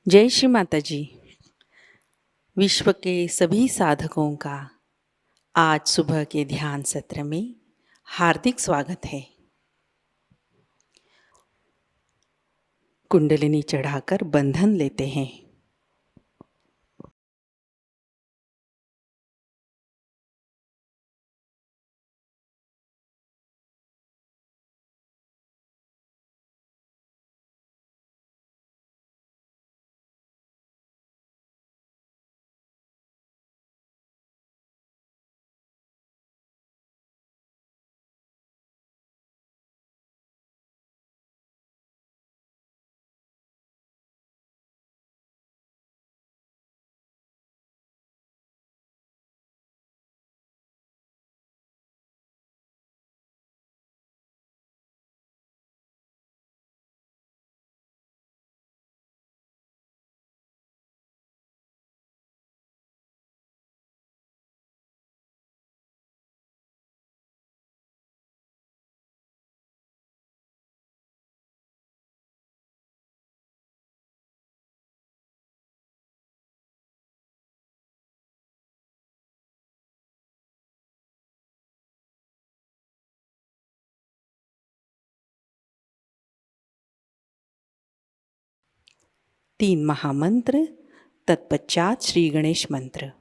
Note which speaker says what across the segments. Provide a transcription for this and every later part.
Speaker 1: जय श्री माताजी। विश्व के सभी साधकों का आज सुबह के ध्यान सत्र में हार्दिक स्वागत है। कुंडलिनी चढ़ाकर बंधन लेते हैं। तीन महामंत्र, तत्पश्चात श्री गणेश मंत्र।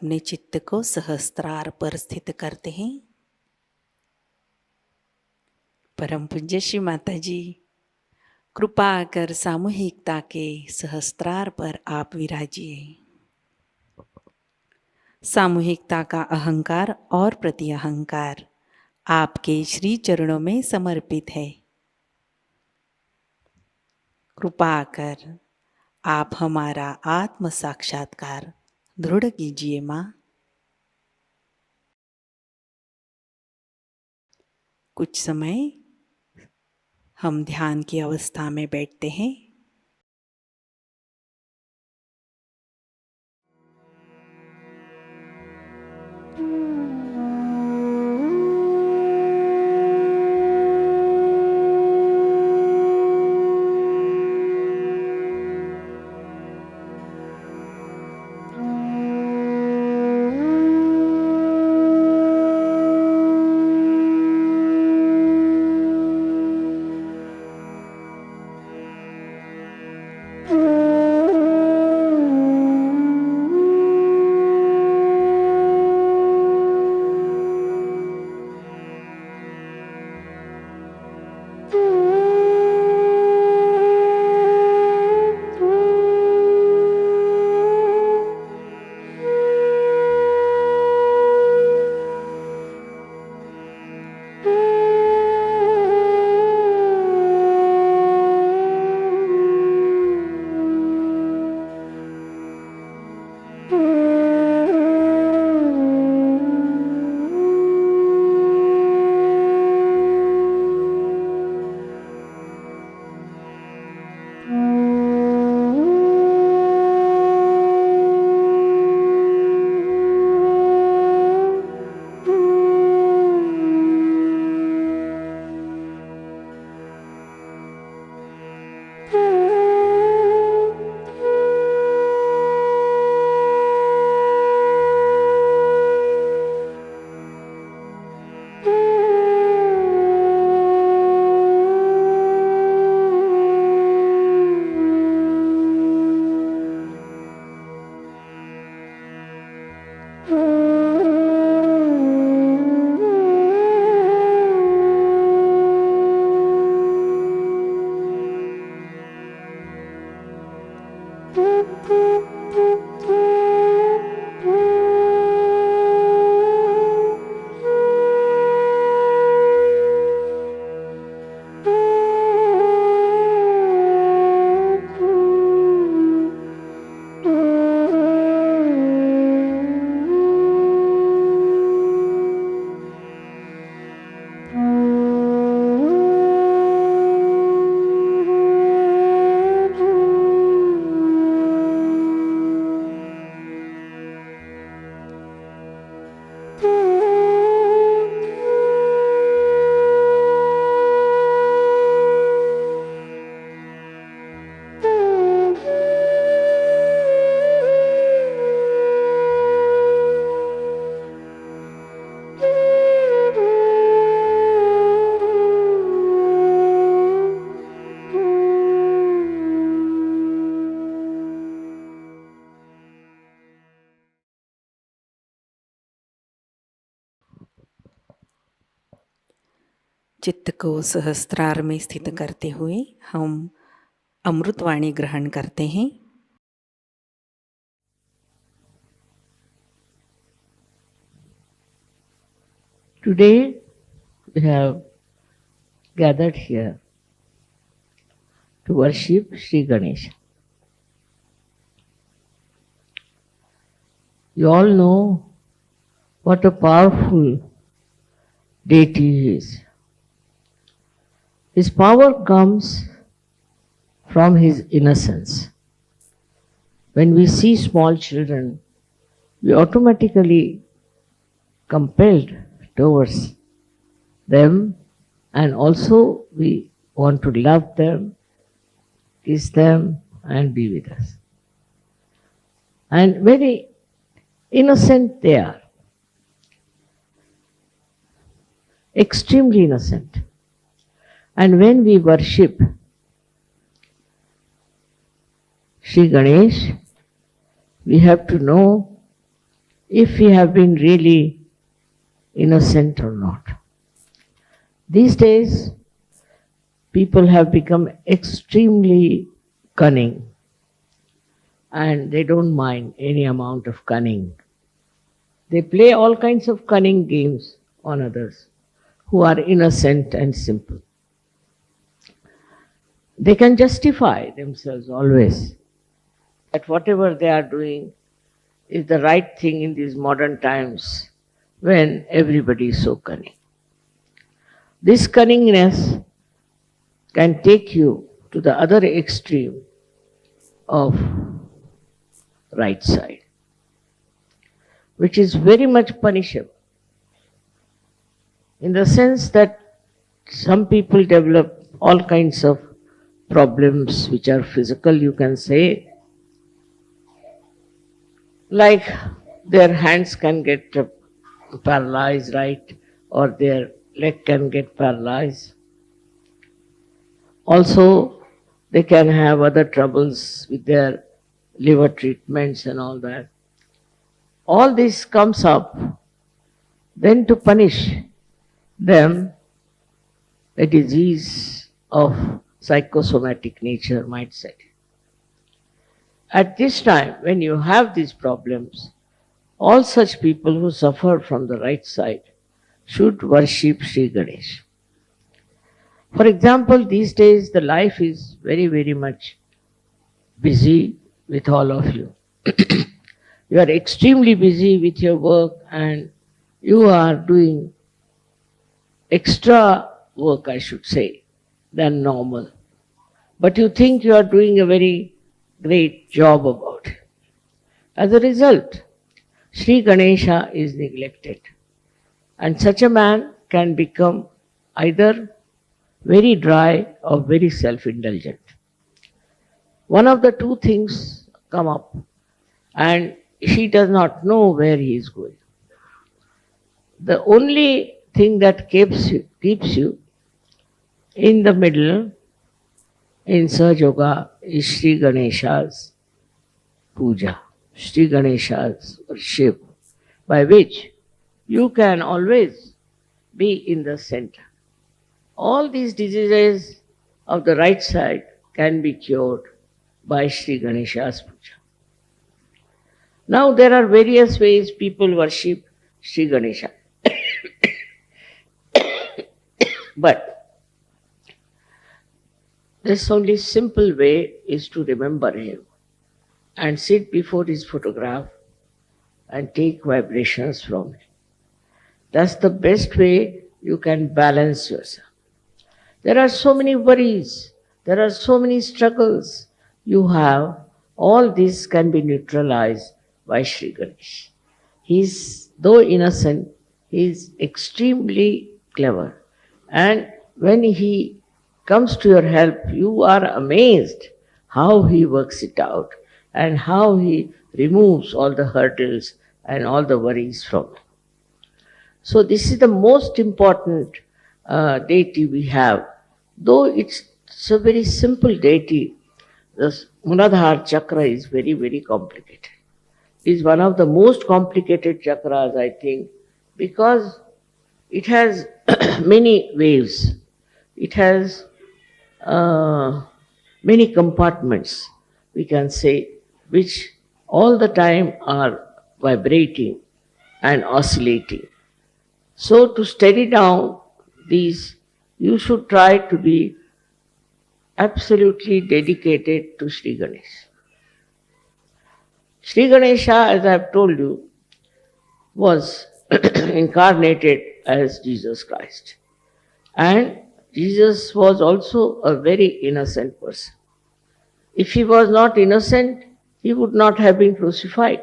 Speaker 1: अपने चित्त को सहस्त्रार पर स्थित करते हैं। परम पूज्य श्री माताजी, कृपा कर सामूहिकता के सहस्त्रार पर आप विराजिए। सामूहिकता का अहंकार और प्रति अहंकार आपके श्री चरणों में समर्पित है। कृपा कर आप हमारा आत्म साक्षात्कार दृढ़ कीजिए माँ। कुछ समय हम ध्यान की अवस्था में बैठते हैं। चित्त को सहस्त्रार में स्थित करते हुए हम अमृतवाणी ग्रहण करते हैं।
Speaker 2: Today we have gathered here to worship Shri Ganesha. You all know what a powerful deity he is. His power comes from his innocence. When we see small children, we automatically compelled towards them, and also we want to love them, kiss them, and be with us. And very innocent they are, extremely innocent. And when we worship Shri Ganesh, we have to know if we have been really innocent or not. These days, people have become extremely cunning, and they don't mind any amount of cunning. They play all kinds of cunning games on others who are innocent and simple. They can justify themselves always that whatever they are doing is the right thing in these modern times when everybody is so cunning. This cunningness can take you to the other extreme of right side, which is very much punishable, in the sense that some people develop all kinds of problems which are physical, you can say, like their hands can get paralyzed, right, or their leg can get paralyzed. Also, they can have other troubles with their liver treatments and all that. All this comes up, then to punish them, a disease of psychosomatic nature might set. At this time, when you have these problems, all such people who suffer from the right side should worship Shri Ganesha. For example, these days the life is very, very much busy with all of you. You are extremely busy with your work and you are doing extra work, I should say, than normal. But you think you are doing a very great job about it. As a result, Shri Ganesha is neglected. And such a man can become either very dry or very self-indulgent. One of the two things come up and he does not know where he is going. The only thing that keeps you in the middle in Sahajayoga is Shri Ganesha's Puja, Shri Ganesha's worship, by which you can always be in the center. All these diseases of the right side can be cured by Shri Ganesha's Puja. Now there are various ways people worship Shri Ganesha. But this only simple way is to remember him and sit before his photograph and take vibrations from him. That's the best way you can balance yourself. There are so many worries, there are so many struggles you have. All this can be neutralized by Shri Ganesh. Though innocent, he is extremely clever. And when he comes to your help, you are amazed how he works it out and how he removes all the hurdles and all the worries from you. So this is the most important deity we have. Though it's a very simple deity, the Muladhara chakra is very, very complicated. It is one of the most complicated chakras, I think, because it has many waves. It has many compartments, we can say, which all the time are vibrating and oscillating. So to steady down these, you should try to be absolutely dedicated to Shri Ganesha. Shri Ganesha, as I have told you, was incarnated as Jesus Christ. And Jesus was also a very innocent person. If he was not innocent, he would not have been crucified.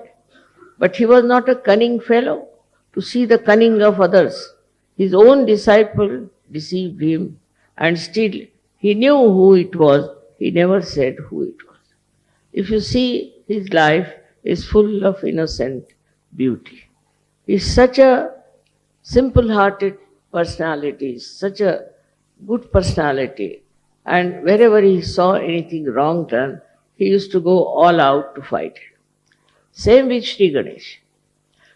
Speaker 2: But he was not a cunning fellow to see the cunning of others. His own disciple deceived him, and still he knew who it was. He never said who it was. If you see, his life is full of innocent beauty. He is such a simple-hearted personality, such a good personality, and wherever he saw anything wrong done, he used to go all out to fight it. Same with Shri Ganesh.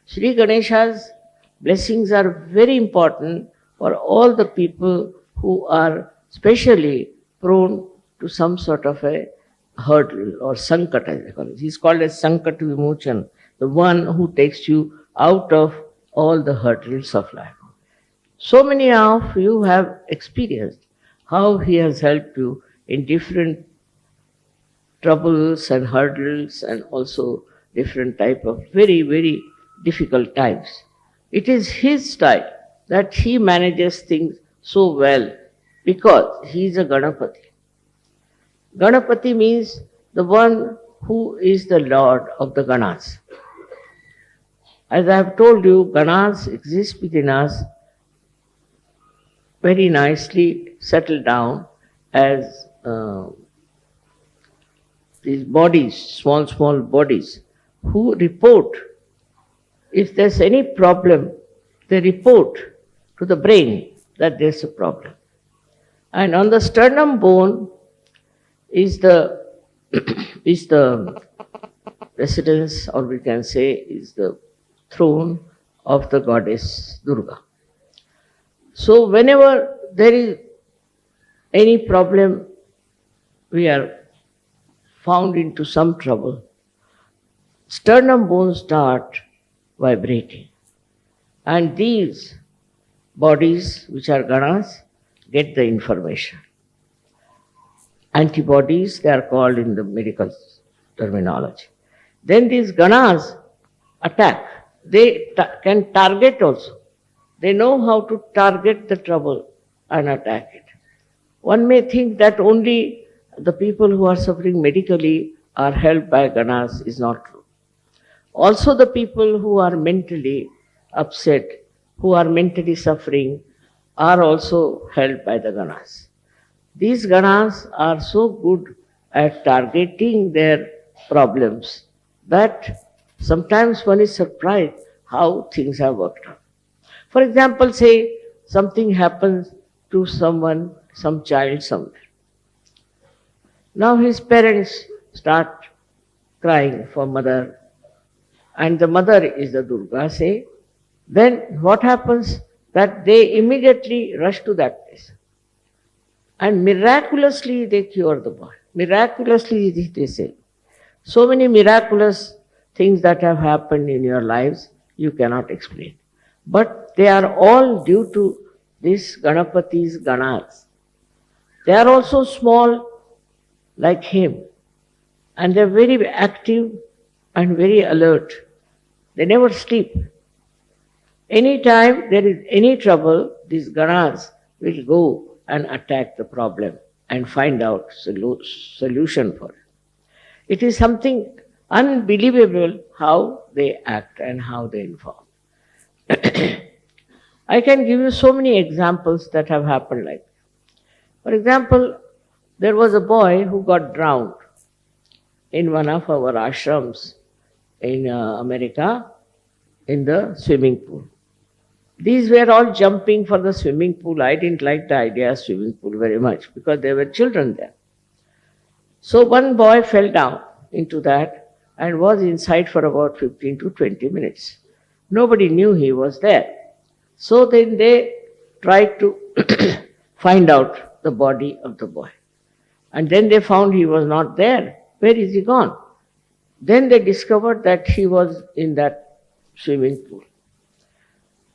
Speaker 2: Shri Ganesha's blessings are very important for all the people who are specially prone to some sort of a hurdle or sankat, as they call it. He's called as sankat vimochan, the one who takes you out of all the hurdles of life. So many of you have experienced how he has helped you in different troubles and hurdles and also different type of very, very difficult times. It is his style that he manages things so well because he is a Ganapati. Ganapati means the one who is the Lord of the Ganas. As I have told you, Ganas exist within us very nicely settled down as these bodies, small, small bodies, who report if there's any problem, they report to the brain that there's a problem. And on the sternum bone is the is the residence, or we can say is the throne of the goddess Durga. So whenever there is any problem, we are found into some trouble, sternum bones start vibrating. And these bodies, which are ganas, get the information. Antibodies, they are called in the medical terminology. Then these ganas attack. They can target also. They know how to target the trouble and attack it. One may think that only the people who are suffering medically are helped by ganas is not true. Also the people who are mentally upset, who are mentally suffering, are also helped by the ganas. These ganas are so good at targeting their problems that sometimes one is surprised how things have worked out. For example, say something happens to someone, some child somewhere. Now his parents start crying for mother, and the mother is the Durga, say, then what happens? That they immediately rush to that place. And miraculously they cure the boy. Miraculously they say. So many miraculous things that have happened in your lives, you cannot explain. But they are all due to this Ganapati's ganas. They are also small like him, and they are very active and very alert. They never sleep. Anytime there is any trouble, these ganas will go and attack the problem and find out solution for it. It is something unbelievable how they act and how they inform. I can give you so many examples that have happened like that. For example, there was a boy who got drowned in one of our ashrams in America in the swimming pool. These were all jumping for the swimming pool. I didn't like the idea of swimming pool very much because there were children there. So one boy fell down into that and was inside for about 15 to 20 minutes. Nobody knew he was there. So then they tried to find out the body of the boy. And then they found he was not there. Where is he gone? Then they discovered that he was in that swimming pool.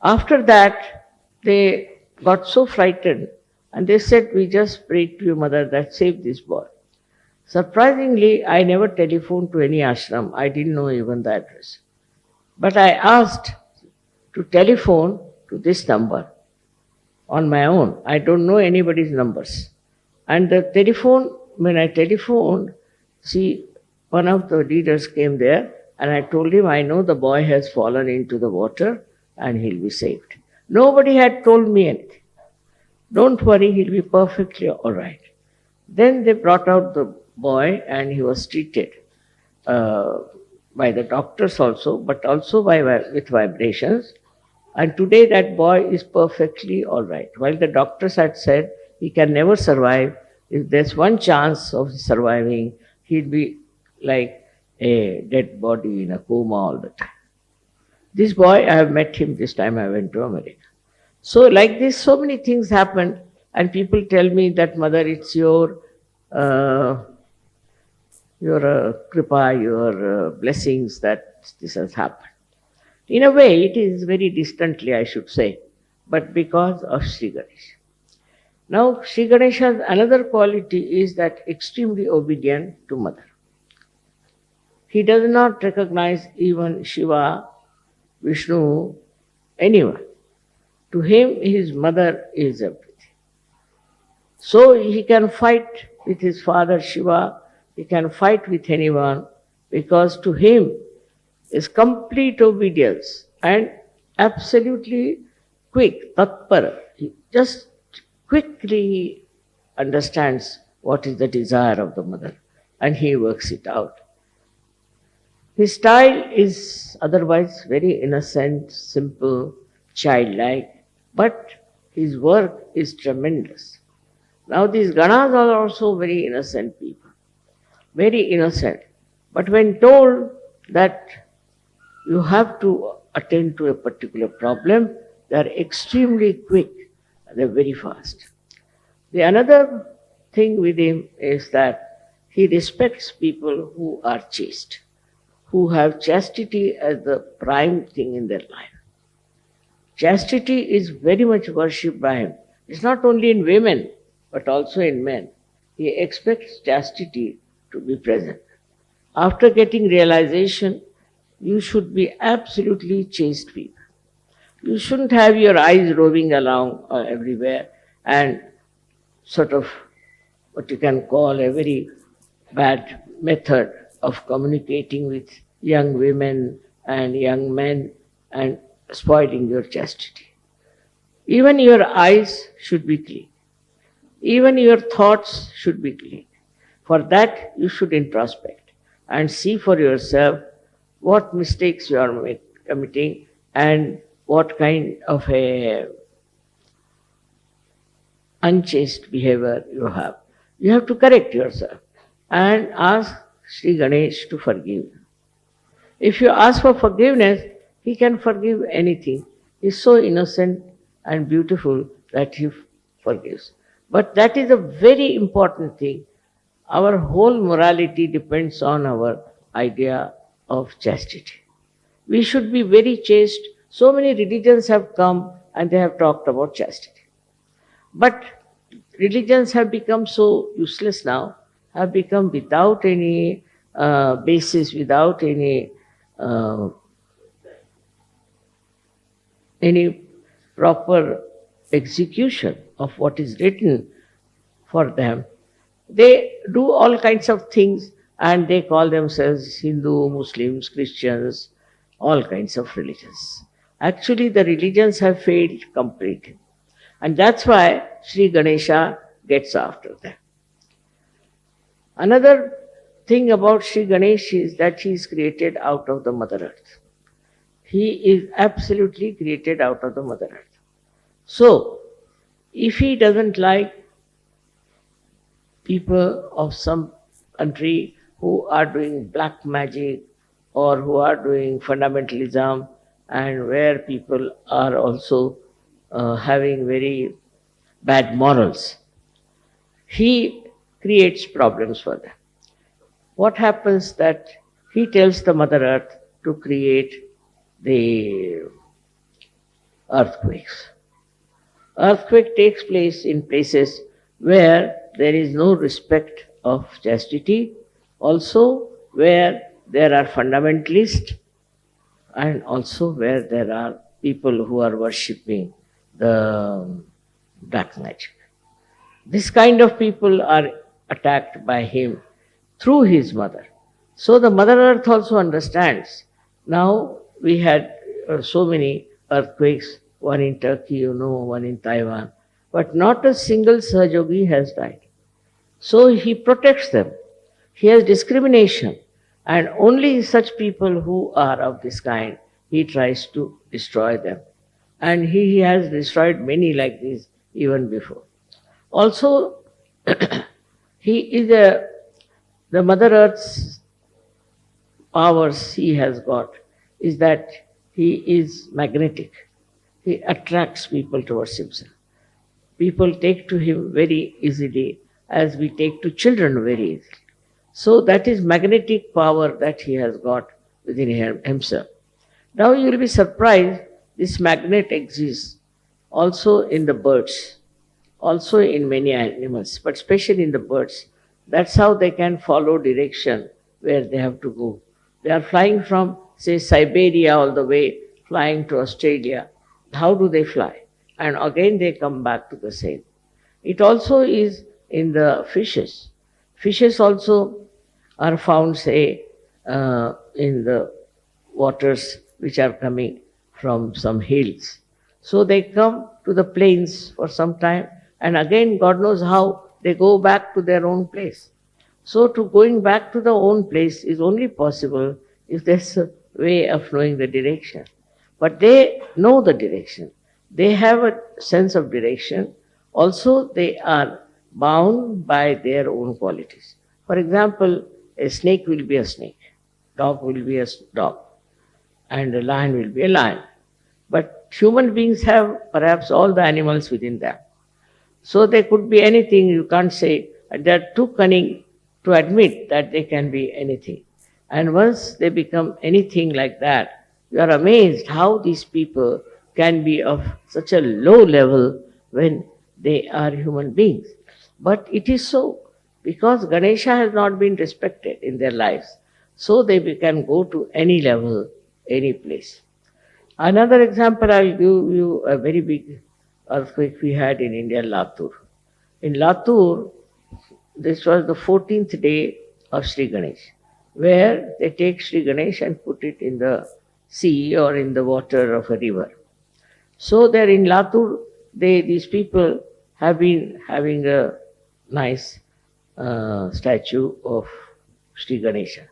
Speaker 2: After that, they got so frightened and they said, we just prayed to your mother that save this boy. Surprisingly, I never telephoned to any ashram. I didn't know even the address. But I asked to telephone to this number on my own. I don't know anybody's numbers. And the telephone, when I telephoned, see, one of the leaders came there and I told him, I know the boy has fallen into the water and he'll be saved. Nobody had told me anything. Don't worry, he'll be perfectly all right. Then they brought out the boy and he was treated by the doctors also, but also with vibrations. And today that boy is perfectly all right. While the doctors had said he can never survive, if there's one chance of surviving, he'll be like a dead body in a coma all the time. This boy, I have met him this time I went to America. So like this, so many things happen, and people tell me that mother, it's uh, your kripa, your blessings that this has happened. In a way, it is very distantly, I should say, but because of Sri Ganesha. Now, Sri Ganesha's another quality is that extremely obedient to mother. He does not recognize even Shiva, Vishnu, anyone. To him, his mother is everything. So he can fight with his father Shiva, he can fight with anyone, because to him is complete obedience and absolutely quick, tatpara. He just quickly understands what is the desire of the mother and he works it out. His style is otherwise very innocent, simple, childlike, but his work is tremendous. Now these Ganas are also very innocent people, very innocent. But when told that you have to attend to a particular problem, they are extremely quick, they are very fast. The another thing with him is that he respects people who are chaste, who have chastity as the prime thing in their life. Chastity is very much worshipped by him. It's not only in women, but also in men. He expects chastity to be present. After getting realization, you should be absolutely chaste people. You shouldn't have your eyes roving along everywhere and sort of what you can call a very bad method of communicating with young women and young men and spoiling your chastity. Even your eyes should be clean. Even your thoughts should be clean. For that, you should introspect and see for yourself what mistakes you are committing and what kind of a unchaste behavior you have. You have to correct yourself and ask Sri Ganesh to forgive you. If you ask for forgiveness, he can forgive anything. He is so innocent and beautiful that he forgives. But that is a very important thing. Our whole morality depends on our idea of chastity. We should be very chaste. So many religions have come and they have talked about chastity. But religions have become so useless now, have become without any basis, without uh, any proper execution of what is written for them. They do all kinds of things and they call themselves Hindu, Muslims, Christians, all kinds of religions. Actually, the religions have failed completely. And that's why Sri Ganesha gets after them. Another thing about Sri Ganesh is that he is created out of the Mother Earth. He is absolutely created out of the Mother Earth. So, if he doesn't like people of some country who are doing black magic or who are doing fundamentalism and where people are also having very bad morals, he creates problems for them. What happens that he tells the Mother Earth to create the earthquakes. Earthquake takes place in places where there is no respect of chastity, also where there are fundamentalists and also where there are people who are worshipping the black magic. This kind of people are attacked by him through his mother. So the Mother Earth also understands. Now we had so many earthquakes, one in Turkey, one in Taiwan, but not a single Sahajayogi has died. So he protects them. He has discrimination, and only such people who are of this kind, he tries to destroy them. And he has destroyed many like this even before. Also, he is the Mother Earth's powers he has got is that he is magnetic. He attracts people towards himself. People take to him very easily, as we take to children very easily. So that is magnetic power that he has got within himself. Now you will be surprised, this magnet exists also in the birds, also in many animals, but especially in the birds. That's how they can follow direction where they have to go. They are flying from, say, Siberia all the way, flying to Australia. How do they fly? And again they come back to the same. It also is in the fishes. Fishes also are found, say, in the waters which are coming from some hills. So they come to the plains for some time, and again, God knows how, they go back to their own place. So to going back to the own place is only possible if there's a way of knowing the direction. But they know the direction. They have a sense of direction. Also, they are bound by their own qualities. For example, a snake will be a snake, dog will be a dog, and a lion will be a lion. But human beings have perhaps all the animals within them. So they could be anything, you can't say. They are too cunning to admit that they can be anything. And once they become anything like that, you are amazed how these people can be of such a low level when they are human beings. But it is so, because Ganesha has not been respected in their lives. So they can go to any level, any place. Another example, I'll give you a very big earthquake we had in India, Latur. In Latur, this was the 14th day of Shri Ganesh, where they take Shri Ganesh and put it in the sea or in the water of a river. So there in Latur, these people have been having a nice statue of Shri Ganesha.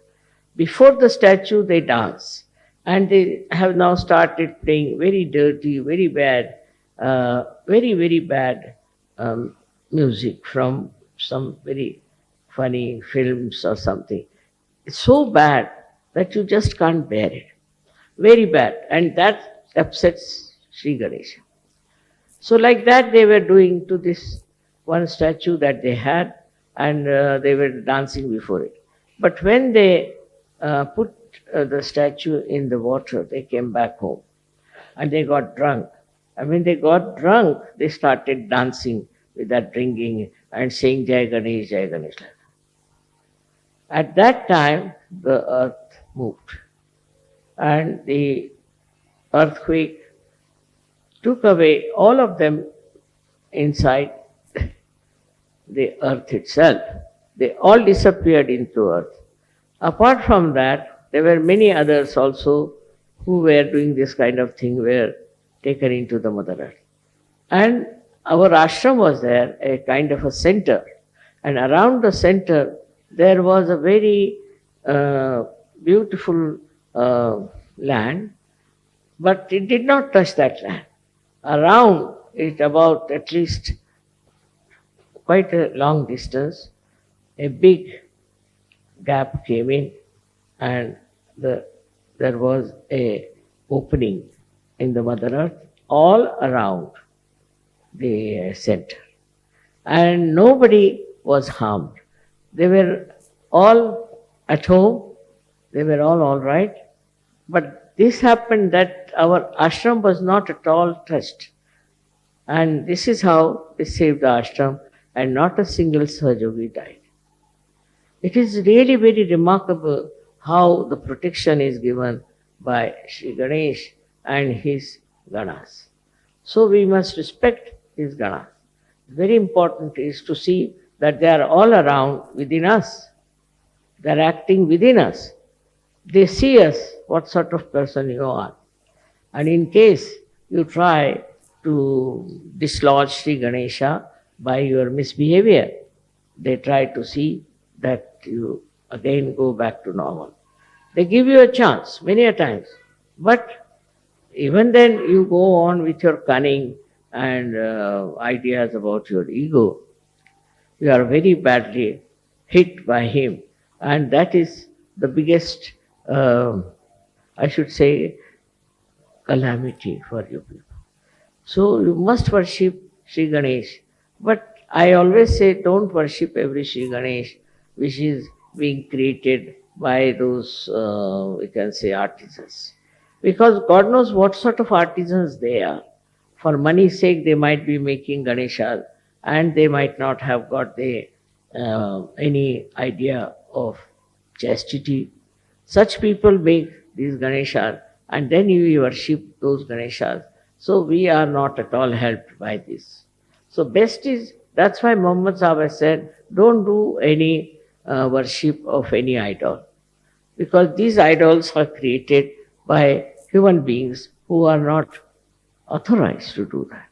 Speaker 2: Before the statue, they dance. And they have now started playing very dirty, very bad, very bad music from some very funny films or something. It's so bad that you just can't bear it. Very bad. And that upsets Shri Ganesha. So like that they were doing to this one statue that they had, and they were dancing before it. But when they put the statue in the water, they came back home and they got drunk. And when they got drunk, they started dancing with that drinking and saying Jai Ganesh, Jai Ganesh. At that time, the earth moved, and the earthquake took away all of them inside the earth itself. They all disappeared into earth. Apart from that, there were many others also who were doing this kind of thing, were taken into the Mother Earth. And our ashram was there, a kind of a center. And around the center, there was a very beautiful land, but it did not touch that land. Around it, about at least quite a long distance, a big gap came in, and there was a opening in the Mother Earth all around the center. And nobody was harmed. They were all at home, they were all right. But this happened that our ashram was not at all touched. And this is how they saved the ashram, and not a single Sahajayogi died. It is really very remarkable how the protection is given by Shri Ganesh and his Ganas. So we must respect his Ganas. Very important is to see that they are all around within us. They are acting within us. They see us, what sort of person you are. And in case you try to dislodge Sri Ganesha by your misbehavior, they try to see that you again go back to normal. They give you a chance many a times, but even then you go on with your cunning and ideas about your ego. You are very badly hit by him, and that is the biggest, I should say, calamity for you people. So you must worship Sri Ganesh. But I always say don't worship every Sri Ganesh which is being created by those, we can say, artisans. Because God knows what sort of artisans they are. For money's sake, they might be making Ganesha and they might not have got any idea of chastity. Such people make these Ganeshas and then you worship those Ganeshas. So we are not at all helped by this. So best is, that's why Muhammad Sahib has said, don't do any worship of any idol. Because these idols are created by human beings who are not authorized to do that.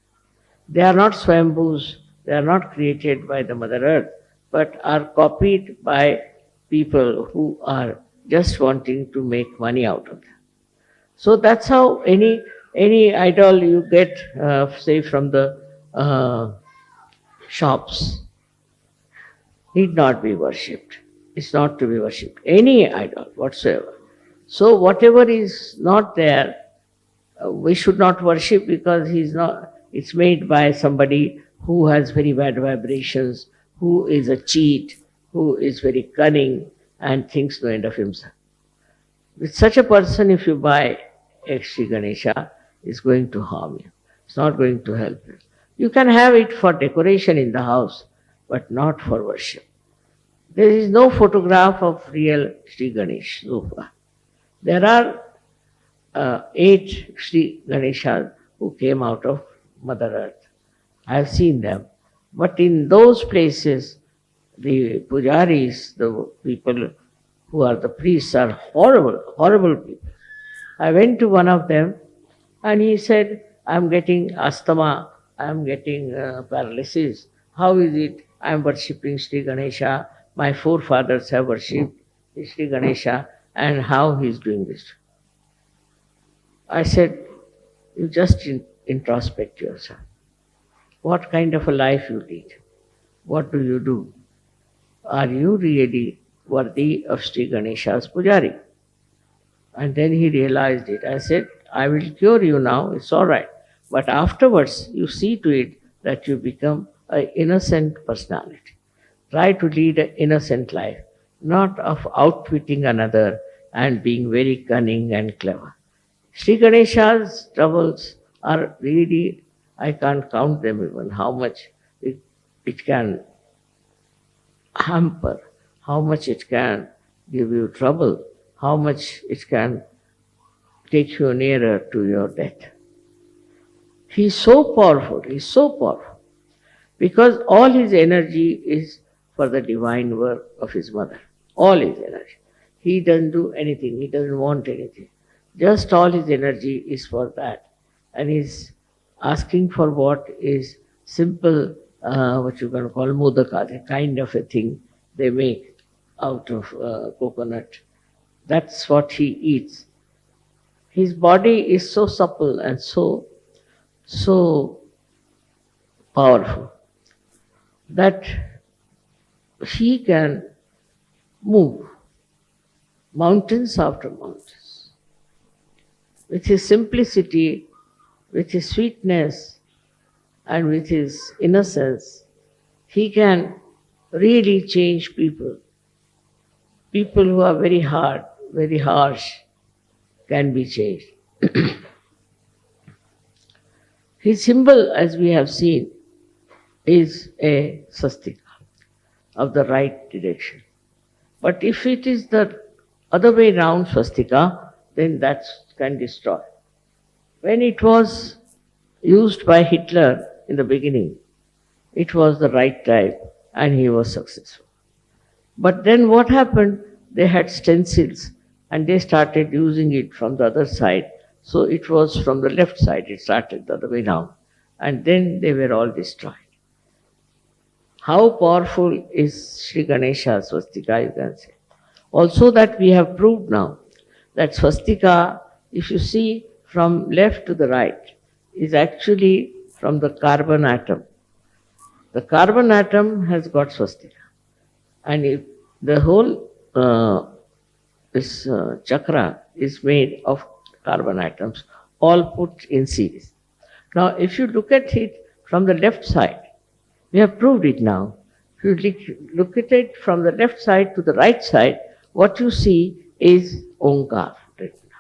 Speaker 2: They are not swambhus, they are not created by the Mother Earth, but are copied by people who are just wanting to make money out of them. So that's how any idol you get, say from the shops, need not be worshipped. It's not to be worshipped. Any idol whatsoever. So whatever is not there, we should not worship because it's made by somebody who has very bad vibrations, who is a cheat, who is very cunning and thinks no end of himself. With such a person, if you buy a Sri Ganesha, it's going to harm you. It's not going to help you. You can have it for decoration in the house, but not for worship. There is no photograph of real Sri Ganesh so far. There are 8 Sri Ganeshas who came out of Mother Earth. I have seen them. But in those places, the pujaris, the people who are the priests, are horrible, horrible people. I went to one of them and he said, I'm getting asthma, I'm getting paralysis. How is it? I'm worshipping Sri Ganesha. My forefathers have worshipped Sri Ganesha, and how he is doing this. I said, you just introspect yourself. What kind of a life you lead? What do you do? Are you really worthy of Sri Ganesha's pujari? And then he realized it. I said, I will cure you now, it's all right. But afterwards, you see to it that you become an innocent personality. Try to lead an innocent life, not of outwitting another and being very cunning and clever. Sri Ganesha's troubles are really, I can't count them even, how much it can hamper, how much it can give you trouble, how much it can take you nearer to your death. He is so powerful, because all his energy is for the divine work of his mother. All his energy. He doesn't do anything, he doesn't want anything. Just all his energy is for that. And he's asking for what is simple, what you can call modaka, the kind of a thing they make out of coconut. That's what he eats. His body is so supple and so powerful that he can move mountains after mountains. With his simplicity, with his sweetness, and with his innocence, he can really change people. People who are very hard, very harsh, can be changed. His symbol, as we have seen, is a swastika of the right direction. But if it is the other way round swastika, then that can destroy. When it was used by Hitler in the beginning, it was the right type and he was successful. But then what happened? They had stencils and they started using it from the other side. So it was from the left side, it started the other way round. And then they were all destroyed. How powerful is Sri Ganesha swastika, you can say. Also that we have proved now, that swastika, if you see from left to the right, is actually from the carbon atom. The carbon atom has got swastika. And if the whole this chakra is made of carbon atoms. all put in series. Now, if you look at it from the left side, we have proved it now. If you look at it from the left side to the right side, what you see is Omkar written.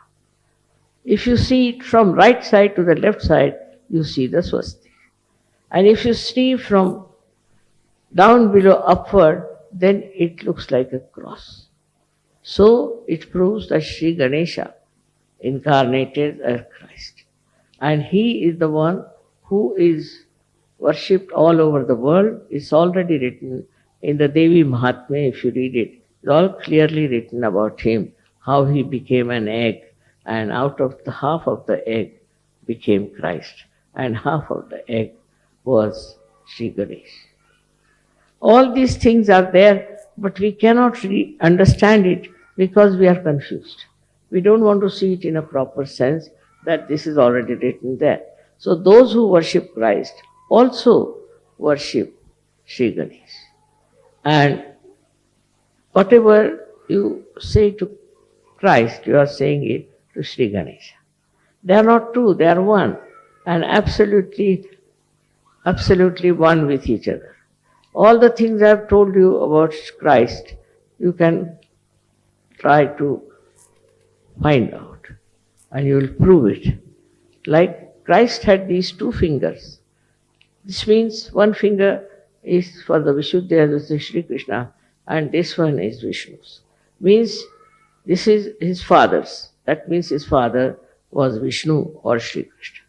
Speaker 2: If you see it from right side to the left side, you see the Swasti. And if you see from down below upward, then it looks like a cross. So it proves that Shri Ganesha incarnated as Christ. And he is the one who is worshipped all over the world. It's already written in the Devi Mahatmya, if you read it. It's all clearly written about him, how he became an egg, and out of the half of the egg became Christ, and half of the egg was Shri Ganesh. All these things are there, but we cannot really understand it because we are confused. We don't want to see it in a proper sense that this is already written there. So those who worship Christ also worship Shri Ganesh. And whatever you say to Christ, you are saying it to Shri Ganesha. They are not two, they are one, and absolutely one with each other. All the things I have told you about Christ, you can try to find out, and you will prove it. Like Christ had these two fingers. This means one finger is for the Vishuddha, this is Shri Krishna, and this one is Vishnu's. Means this is his father's. That means his father was Vishnu or Shri Krishna.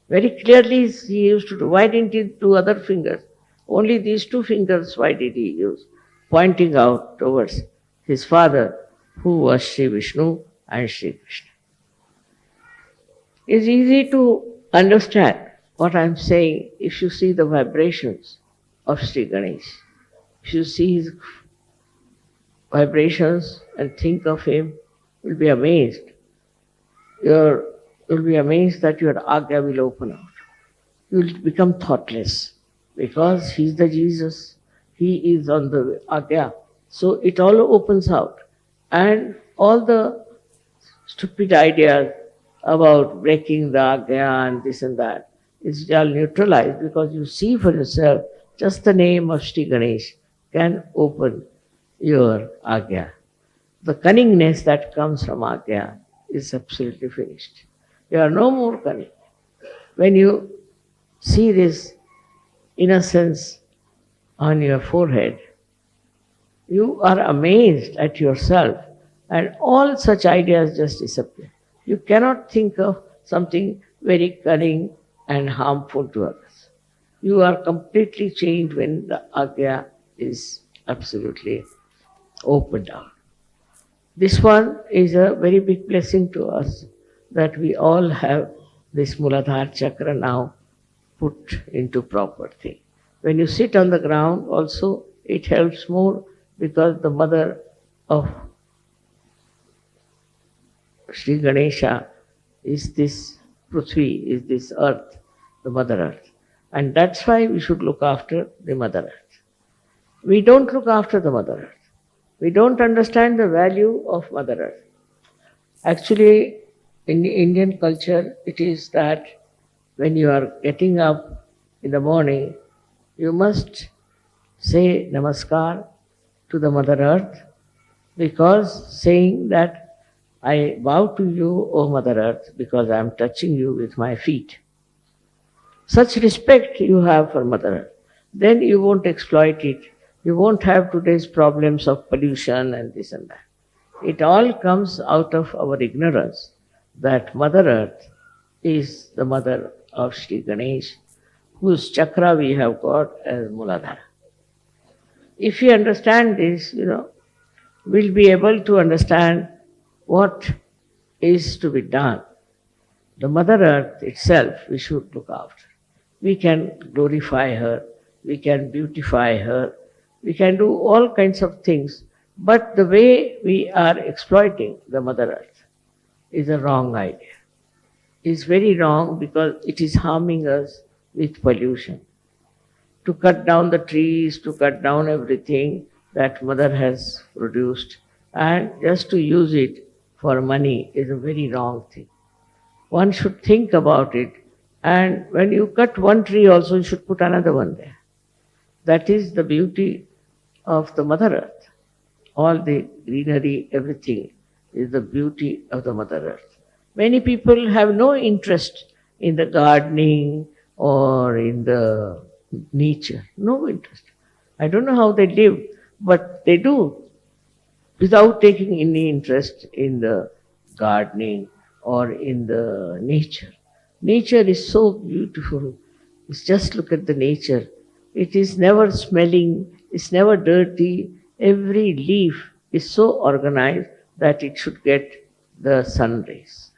Speaker 2: Very clearly he used to do. Why didn't he do other fingers? Only these two fingers, why did he use? Pointing out towards his father, who was Shri Vishnu and Shri Krishna. It's easy to understand what I'm saying if you see the vibrations of Shri Ganesh. If you see his vibrations and think of him, you'll be amazed. You'll be amazed that your Agya will open out. You'll become thoughtless because he's the Jesus. He is on the Agya. So it all opens out. And all the stupid ideas about breaking the Agya and this and that is all neutralized because you see for yourself just the name of Shri Ganesh can open your Agya. The cunningness that comes from Agya is absolutely finished. You are no more cunning. When you see this innocence on your forehead, you are amazed at yourself and all such ideas just disappear. You cannot think of something very cunning and harmful to others. You are completely changed when the Agya is absolutely opened out. This one is a very big blessing to us that we all have this Muladhara chakra now put into proper thing. When you sit on the ground also it helps more because the mother of Shri Ganesha is this Prithvi, is this earth, the Mother Earth. And that's why we should look after the Mother Earth. We don't look after the Mother Earth. We don't understand the value of Mother Earth. Actually, in the Indian culture, it is that when you are getting up in the morning, you must say Namaskar to the Mother Earth because saying that I bow to you, O Mother Earth, because I am touching you with my feet. Such respect you have for Mother Earth. Then you won't exploit it. You won't have today's problems of pollution and this and that. It all comes out of our ignorance that Mother Earth is the mother of Shri Ganesh, whose chakra we have got as Muladhara. If we understand this, we'll be able to understand what is to be done. The Mother Earth itself we should look after. We can glorify her, we can beautify her, we can do all kinds of things, but the way we are exploiting the Mother Earth is a wrong idea. It's very wrong because it is harming us with pollution. To cut down the trees, to cut down everything that Mother has produced, and just to use it for money is a very wrong thing. one should think about it. And when you cut one tree also, you should put another one there. That is the beauty of the Mother Earth. All the greenery, everything is the beauty of the Mother Earth. Many people have no interest in the gardening or in the nature. No interest. I don't know how they live, but they do without taking any interest in the gardening or in the nature. Nature is so beautiful. It's just look at the nature. It is never smelling, it's never dirty. Every leaf is so organized that it should get the sun rays.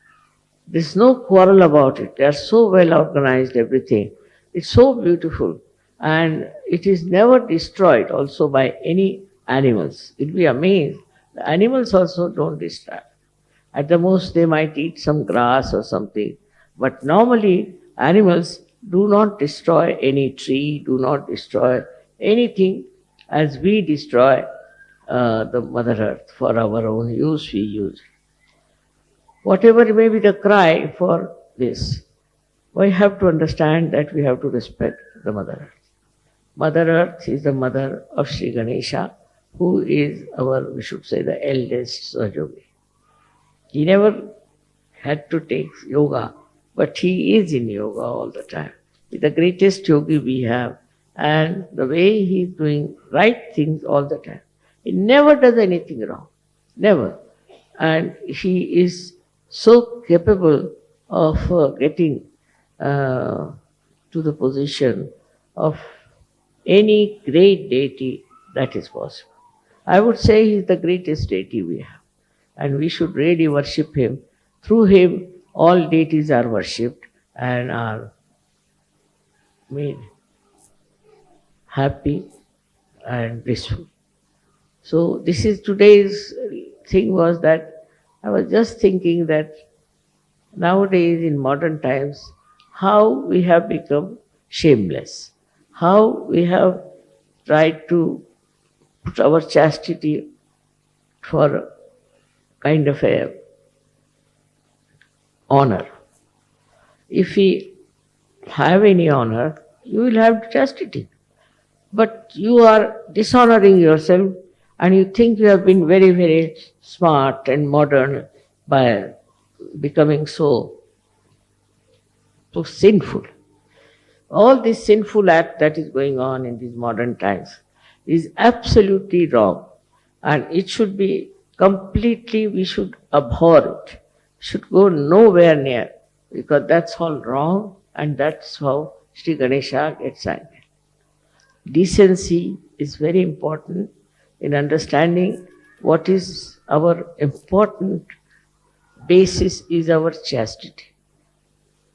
Speaker 2: There's no quarrel about it. They are so well organized, everything. It's so beautiful. And it is never destroyed also by any animals. You'll be amazed. The animals also don't destroy. At the most, they might eat some grass or something. But normally, animals do not destroy any tree, do not destroy anything as we destroy the Mother Earth. For our own use, we use it. Whatever may be the cry for this, we have to understand that we have to respect the Mother Earth. Mother Earth is the mother of Shri Ganesha, who is our, we should say, the eldest Sahajayogi. He never had to take yoga, but he is in yoga all the time. He's the greatest yogi we have, and the way he's doing right things all the time. He never does anything wrong, never. And he is so capable of getting to the position of any great deity that is possible. I would say he is the greatest deity we have, and we should really worship him. Through him, all deities are worshipped and are made happy and blissful. So this is today's thing was that I was just thinking that nowadays in modern times, how we have become shameless, how we have tried to put our chastity for kind of a honor. If we have any honor, you will have chastity. But you are dishonoring yourself and you think you have been very, very smart and modern by becoming so sinful. All this sinful act that is going on in these modern times is absolutely wrong, and it should be completely, we should abhor it, should go nowhere near, because that's all wrong, and that's how Shri Ganesha gets angry. Decency is very important in understanding what is our important basis is our chastity.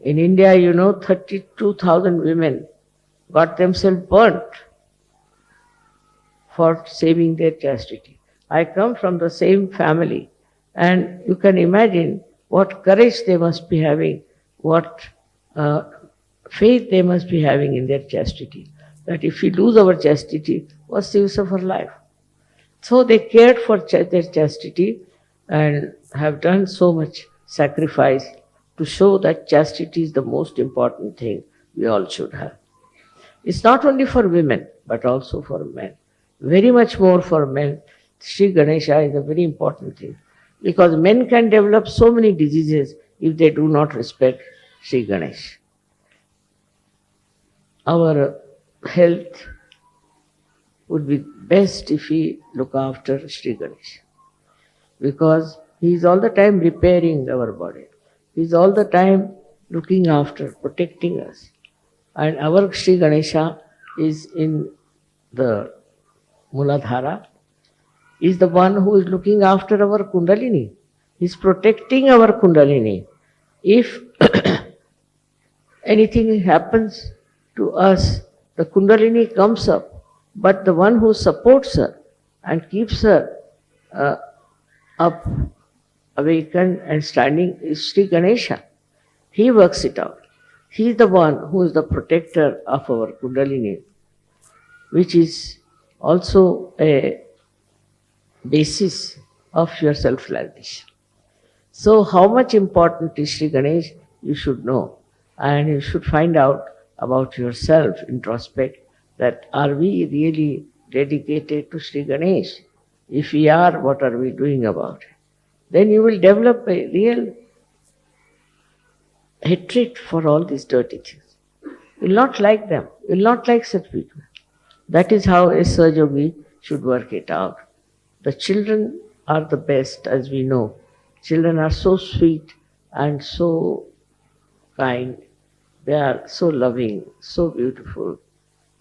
Speaker 2: In India, 32,000 women got themselves burnt for saving their chastity. I come from the same family, and you can imagine what courage they must be having, what faith they must be having in their chastity. That if we lose our chastity, what's the use of our life? So they cared for their chastity and have done so much sacrifice to show that chastity is the most important thing we all should have. It's not only for women, but also for men. Very much more for men. Shri Ganesha is a very important thing, because men can develop so many diseases if they do not respect Shri Ganesh. Our health would be best if we look after Shri Ganesh, because he is all the time repairing our body. He is all the time looking after, protecting us. And our Shri Ganesha is in the Muladhara, is the one who is looking after our Kundalini. He is protecting our Kundalini. If anything happens to us, the Kundalini comes up, but the one who supports her and keeps her up, awakened and standing is Shri Ganesha. He works it out. He is the one who is the protector of our Kundalini, which is also a basis of your self-realization. So how much important is Shri Ganesh you should know. And you should find out about yourself, introspect, that are we really dedicated to Sri Ganesh? If we are, what are we doing about it? Then you will develop a real hatred for all these dirty things. You will not like them. You will not like such people. That is how a Sahajayogi should work it out. The children are the best, as we know. Children are so sweet and so kind. They are so loving, so beautiful.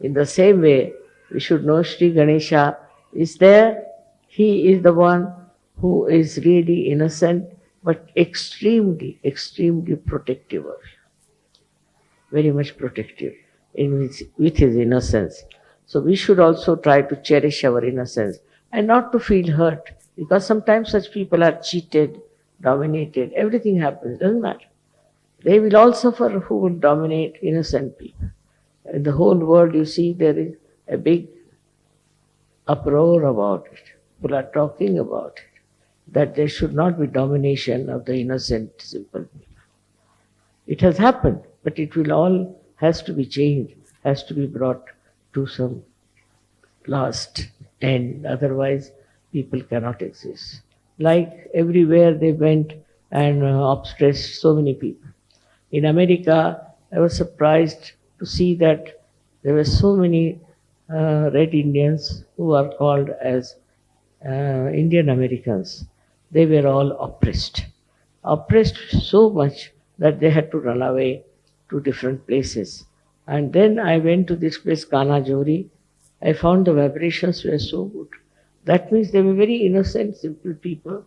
Speaker 2: In the same way, we should know Sri Ganesha is there. He is the one who is really innocent, but extremely, extremely protective of you. Very much protective with his innocence. So we should also try to cherish our innocence and not to feel hurt, because sometimes such people are cheated, dominated, everything happens, doesn't matter. They will all suffer who will dominate innocent people. In the whole world, you see, there is a big uproar about it. People are talking about it, that there should not be domination of the innocent, simple people. It has happened, but it will all has to be changed, has to be brought to some last end. Otherwise, people cannot exist. Like everywhere they went and oppressed so many people. In America, I was surprised to see that there were so many red Indians who are called as Indian Americans. They were all oppressed so much that they had to run away to different places. And then I went to this place, Kanajori. I found the vibrations were so good. That means they were very innocent, simple people.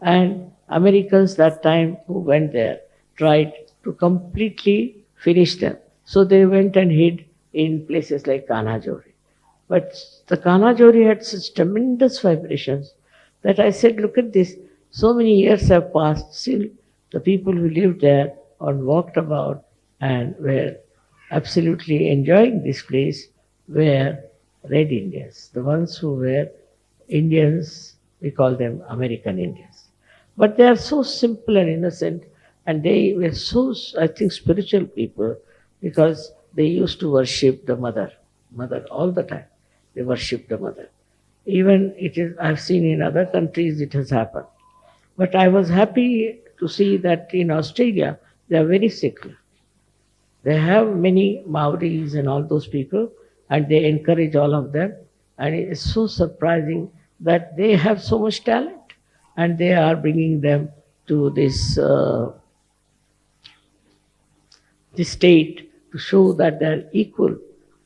Speaker 2: And Americans that time who went there tried to completely finish them. So they went and hid in places like Kanajori. But the Kanajori had such tremendous vibrations that I said, look at this, so many years have passed, still the people who lived there and walked about and were absolutely enjoying this place were red Indians. The ones who were Indians, we call them American Indians. But they are so simple and innocent, and they were so, I think, spiritual people, because they used to worship the mother all the time. They worship the mother. Even it is, I've seen in other countries it has happened. But I was happy to see that in Australia they are very secular. They have many Maoris and all those people, and they encourage all of them. And it is so surprising that they have so much talent, and they are bringing them to this state to show that they are equal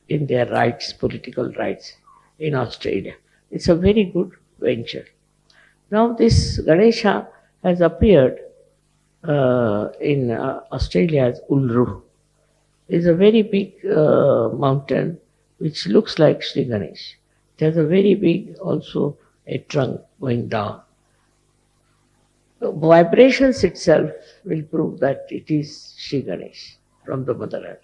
Speaker 2: in their rights, political rights in Australia. It's a very good venture. Now this Ganesha has appeared in Australia as Uluru. It's a very big mountain which looks like Sri Ganesh. It has a very big also a trunk going down. The vibrations itself will prove that it is Sri Ganesh from the Mother Earth.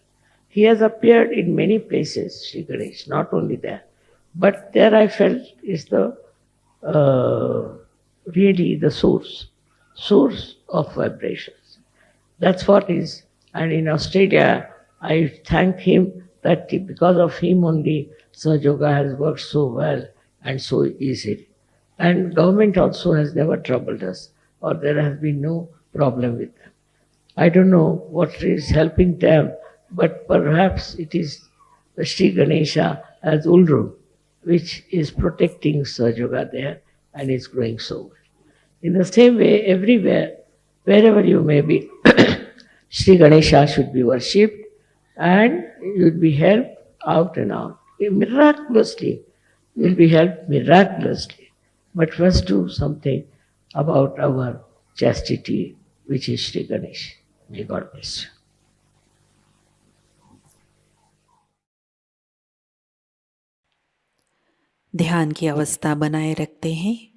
Speaker 2: He has appeared in many places, Sri Ganesh, not only there. But there I felt is the really the source of vibrations. That's what is. And in Australia, I thank him that because of him only Sahajayoga has worked so well and so easily. And government also has never troubled us, or there has been no problem with them. I don't know what is helping them, but perhaps it is the Sri Ganesha as Ulru, which is protecting Sahajayoga there and is growing so well. In the same way, everywhere, wherever you may be, Sri Ganesha should be worshipped and you will be helped out and out. Miraculously, you will be helped miraculously. But first do something about our chastity, which is Sri Ganesh. May God bless you.
Speaker 1: ध्यान की अवस्था बनाए रखते हैं।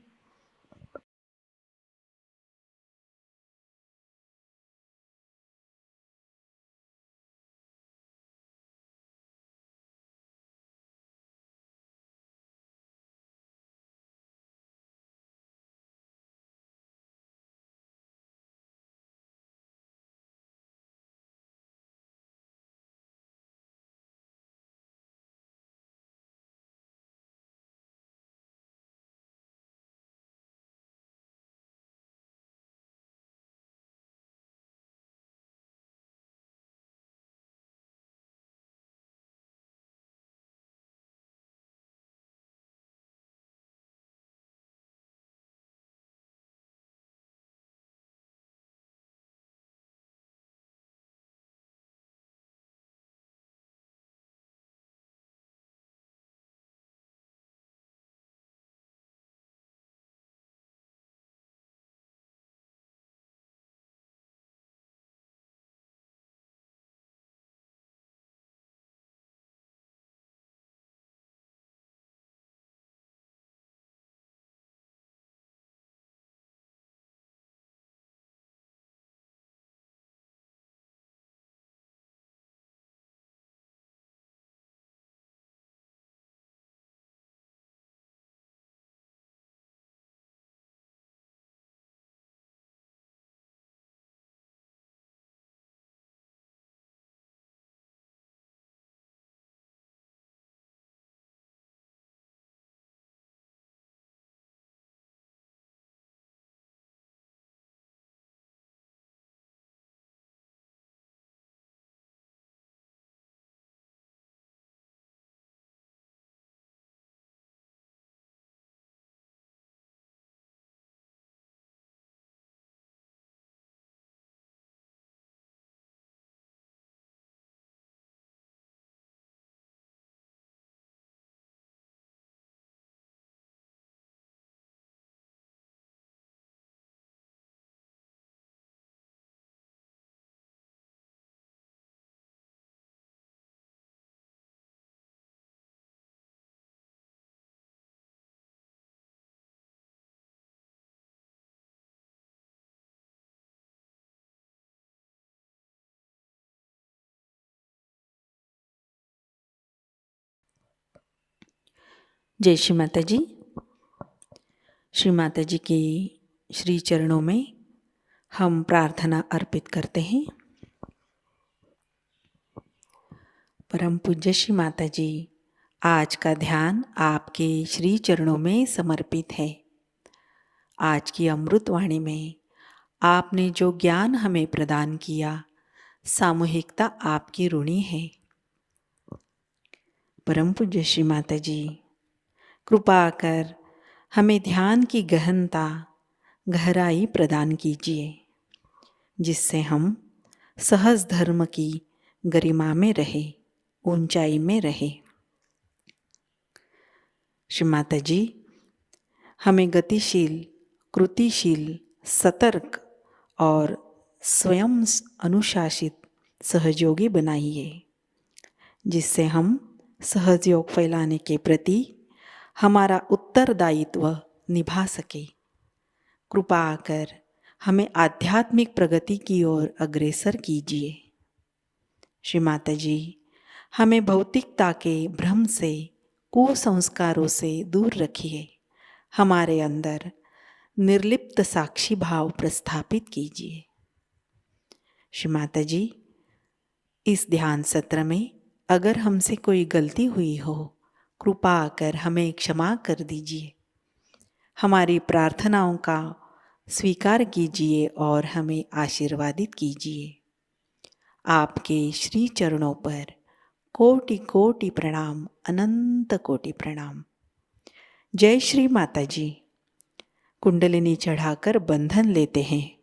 Speaker 1: जय श्री माता जी। श्री माता जी के श्री चरणों में हम प्रार्थना अर्पित करते हैं। परम पूज्य श्री माता जी, आज का ध्यान आपके श्री चरणों में समर्पित है। आज की अमृत वाणी में आपने जो ज्ञान हमें प्रदान किया, सामूहिकता आपकी ऋणी है। परम पूज्य श्री माता जी, कृपा कर हमें ध्यान की गहनता, गहराई प्रदान कीजिए, जिससे हम सहज धर्म की गरिमा में रहे, ऊंचाई में रहे। श्री माता जी, हमें गतिशील, कृतिशील, सतर्क और स्वयं अनुशासित सहयोगी बनाइए, जिससे हम सहयोग फैलाने के प्रति हमारा उत्तरदायित्व निभा सके। कृपा कर हमें आध्यात्मिक प्रगति की ओर अग्रसर कीजिए। श्री माता जी, हमें भौतिकता के भ्रम से, कुसंस्कारों से दूर रखिए। हमारे अंदर निर्लिप्त साक्षी भाव प्रस्थापित कीजिए। श्री माता जी, इस ध्यान सत्र में अगर हमसे कोई गलती हुई हो, कृपा कर हमें क्षमा कर दीजिए। हमारी प्रार्थनाओं का स्वीकार कीजिए और हमें आशीर्वादित कीजिए। आपके श्री चरणों पर कोटि कोटि प्रणाम, अनंत कोटि प्रणाम। जय श्री माता जी। कुंडलिनी चढ़ाकर बंधन लेते हैं।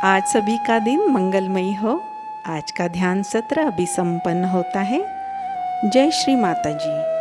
Speaker 1: आज सभी का दिन मंगलमयी हो। आज का ध्यान सत्र अभी संपन्न होता है। जय श्री माता जी।